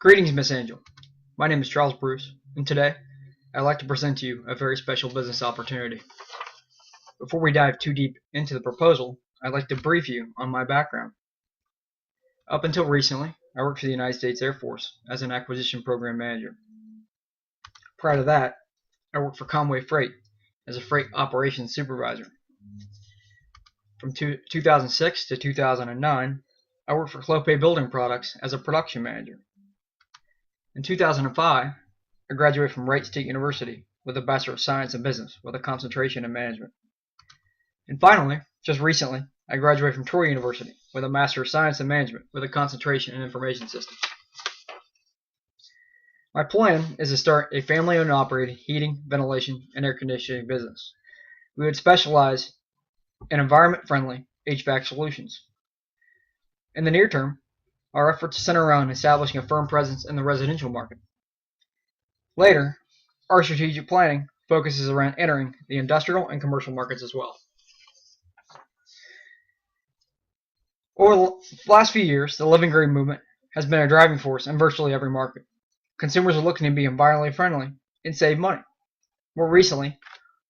Greetings, Miss Angel. My name is Charles Bruce, and today I'd like to present to you a very special business opportunity. Before we dive too deep into the proposal, I'd like to brief you on my background. Up until recently, I worked for the United States Air Force as an acquisition program manager. Prior to that, I worked for Conway Freight as a freight operations supervisor. From 2006 to 2009, I worked for Clopay Building Products as a production manager. In 2005, I graduated from Wright State University with a Bachelor of Science in Business with a concentration in Management. And finally, just recently, I graduated from Troy University with a Master of Science in Management with a concentration in Information Systems. My plan is to start a family-owned and operated heating, ventilation, and air conditioning business. We would specialize in environment-friendly HVAC solutions. In the near term, our efforts center around establishing a firm presence in the residential market. Later, our strategic planning focuses around entering the industrial and commercial markets as well. Over the last few years, the living green movement has been a driving force in virtually every market. Consumers are looking to be environmentally friendly and save money. More recently,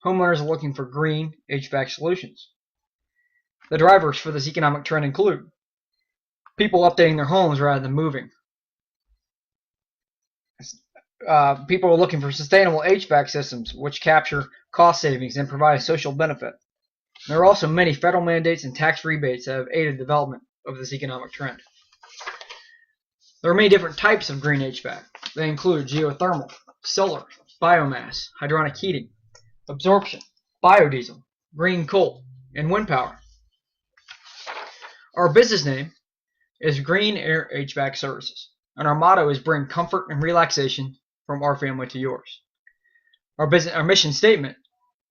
homeowners are looking for green HVAC solutions. The drivers for this economic trend include people updating their homes rather than moving. People are looking for sustainable HVAC systems which capture cost savings and provide a social benefit. There are also many federal mandates and tax rebates that have aided development of this economic trend. There are many different types of green HVAC. They include geothermal, solar, biomass, hydronic heating, absorption, biodiesel, green coal, and wind power. Our business name is Green Air HVAC Services, and our motto is bring comfort and relaxation from our family to yours. Our mission statement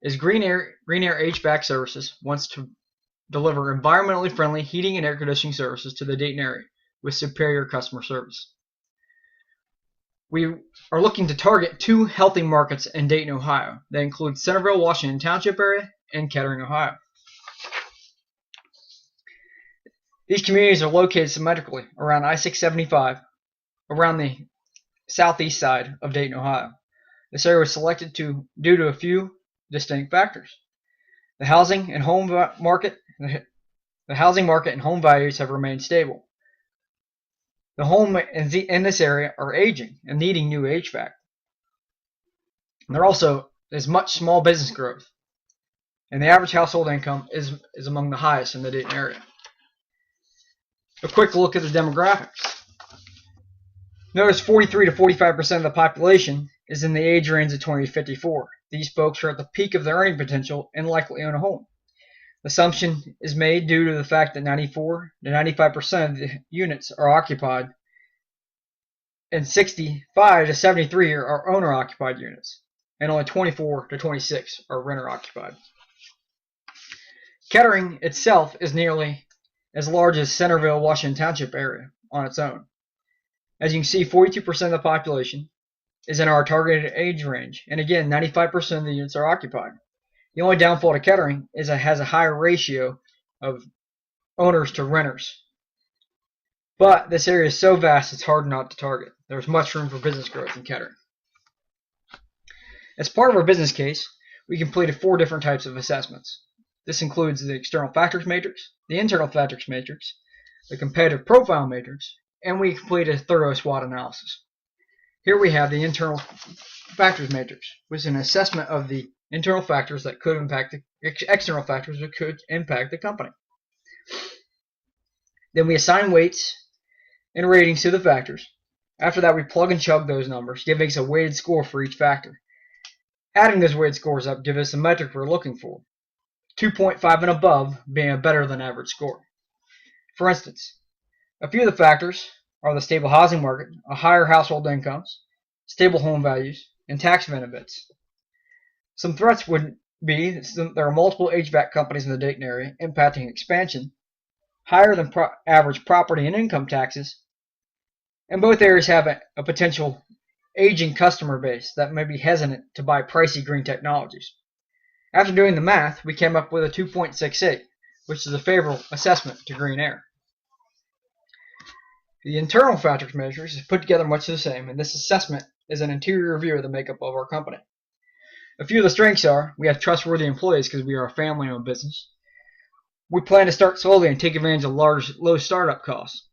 is Green Air HVAC Services wants to deliver environmentally friendly heating and air conditioning services to the Dayton area with superior customer service. We are looking to target two healthy markets in Dayton, Ohio. They include Centerville, Washington Township area and Kettering, Ohio. These communities are located symmetrically around I-675 around the southeast side of Dayton, Ohio. This area was selected due to a few distinct factors. The housing market and home values have remained stable. The homes in this area are aging and needing new HVAC. And there also is much small business growth, and the average household income is among the highest in the Dayton area. A quick look at the demographics. Notice 43 to 45% of the population is in the age range of 20 to 54. These folks are at the peak of their earning potential and likely own a home. The assumption is made due to the fact that 94 to 95% of the units are occupied and 65 to 73 are owner-occupied units, and only 24 to 26 are renter-occupied. Kettering itself is nearly as large as Centerville, Washington Township area on its own. As you can see, 42% of the population is in our targeted age range, and again, 95% of the units are occupied. The only downfall to Kettering is it has a higher ratio of owners to renters. But this area is so vast it's hard not to target. There's much room for business growth in Kettering. As part of our business case, we completed 4 different types of assessments. This includes the external factors matrix, the internal factors matrix, the competitive profile matrix, and we completed a thorough SWOT analysis. Here we have the internal factors matrix, which is an assessment of the internal factors that could impact the external factors that could impact the company. Then we assign weights and ratings to the factors. After that, we plug and chug those numbers, giving us a weighted score for each factor. Adding those weighted scores up gives us the metric we're looking for. 2.5 and above being a better than average score. For instance, a few of the factors are the stable housing market, a higher household incomes, stable home values, and tax benefits. Some threats would be that there are multiple HVAC companies in the Dayton area impacting expansion, higher than average property and income taxes, and both areas have a potential aging customer base that may be hesitant to buy pricey green technologies. After doing the math, we came up with a 2.68, which is a favorable assessment to green air. The internal factors measures is put together much the same, and this assessment is an interior review of the makeup of our company. A few of the strengths are: we have trustworthy employees because we are a family-owned business. We plan to start slowly and take advantage of low startup costs.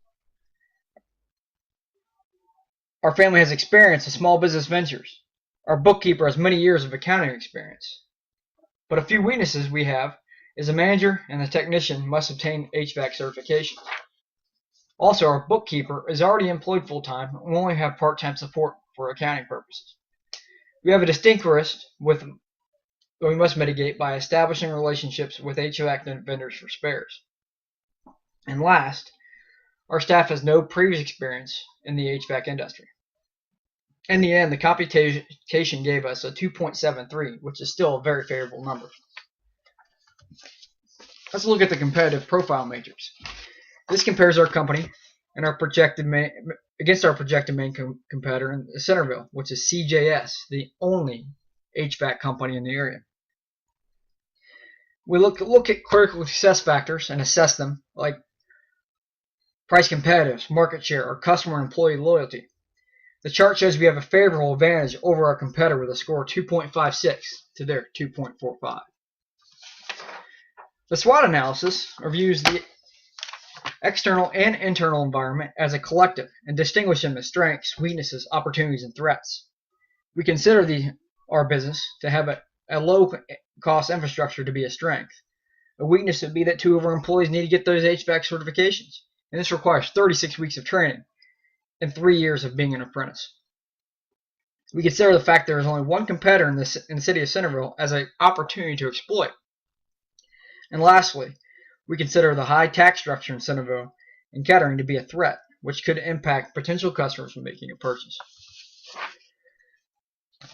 Our family has experience in small business ventures. Our bookkeeper has many years of accounting experience. But a few weaknesses we have is the manager and the technician must obtain HVAC certification. Also, our bookkeeper is already employed full-time and will only have part-time support for accounting purposes. We have a distinct risk that we must mitigate by establishing relationships with HVAC vendors for spares. And last, our staff has no previous experience in the HVAC industry. In the end, the computation gave us a 2.73, which is still a very favorable number. Let's look at the competitive profile matrix. This compares our company and our projected against our projected main competitor in Centerville, which is CJS, the only HVAC company in the area. We look at critical success factors and assess them, like price competitiveness, market share, or customer and employee loyalty. The chart shows we have a favorable advantage over our competitor with a score of 2.56 to their 2.45. The SWOT analysis reviews the external and internal environment as a collective and distinguish them as strengths, weaknesses, opportunities, and threats. We consider our business to have a low-cost infrastructure to be a strength. A weakness would be that 2 of our employees need to get those HVAC certifications, and this requires 36 weeks of training and 3 years of being an apprentice. We consider the fact there is only one competitor in the city of Centerville as an opportunity to exploit. And lastly, we consider the high tax structure in Centerville and Kettering to be a threat, which could impact potential customers from making a purchase.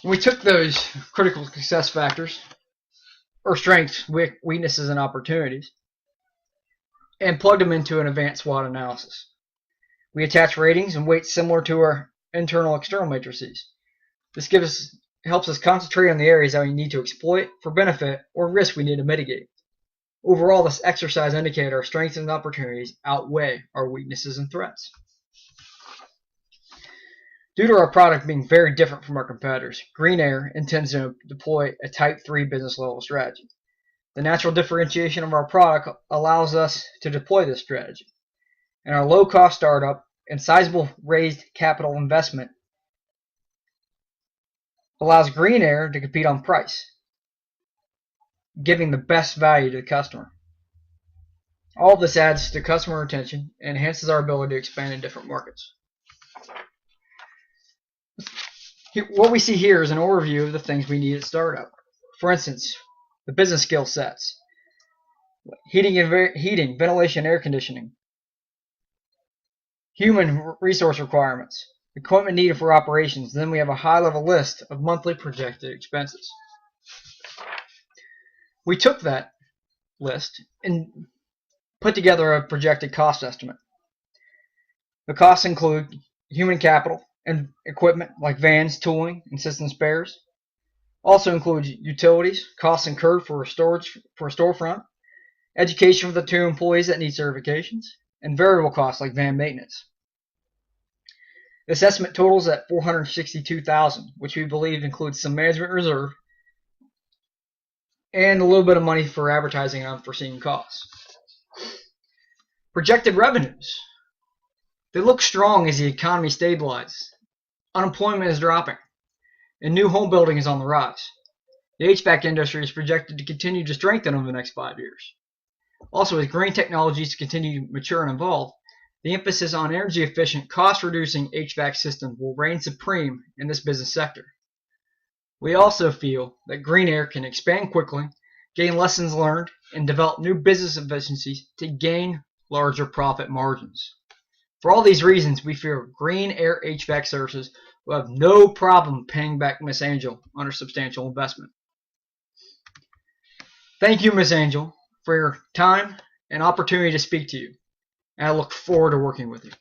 We took those critical success factors, or strengths, weaknesses, and opportunities, and plugged them into an advanced SWOT analysis. We attach ratings and weights similar to our internal-external matrices. This helps us concentrate on the areas that we need to exploit for benefit or risk we need to mitigate. Overall, this exercise indicated our strengths and opportunities outweigh our weaknesses and threats. Due to our product being very different from our competitors, Green Air intends to deploy a Type 3 business level strategy. The natural differentiation of our product allows us to deploy this strategy. And our low-cost startup and sizable raised capital investment allows Green Air to compete on price, giving the best value to the customer. All of this adds to customer retention and enhances our ability to expand in different markets. What we see here is an overview of the things we need at startup. For instance, the business skill sets: heating, ventilation, air conditioning, human resource requirements, equipment needed for operations. Then we have a high-level list of monthly projected expenses. We took that list and put together a projected cost estimate. The costs include human capital and equipment like vans, tooling, and system spares. Also includes utilities, costs incurred for a storefront, education for the 2 employees that need certifications, and variable costs like van maintenance. This estimate totals at $462,000, which we believe includes some management reserve and a little bit of money for advertising and unforeseen costs. Projected revenues: they look strong as the economy stabilizes. Unemployment is dropping, and new home building is on the rise. The HVAC industry is projected to continue to strengthen over the next 5 years. Also, as green technologies continue to mature and evolve, the emphasis on energy-efficient, cost-reducing HVAC systems will reign supreme in this business sector. We also feel that Green Air can expand quickly, gain lessons learned, and develop new business efficiencies to gain larger profit margins. For all these reasons, we feel Green Air HVAC Services will have no problem paying back Miss Angel on her substantial investment. Thank you, Miss Angel, for your time and opportunity to speak to you, and I look forward to working with you.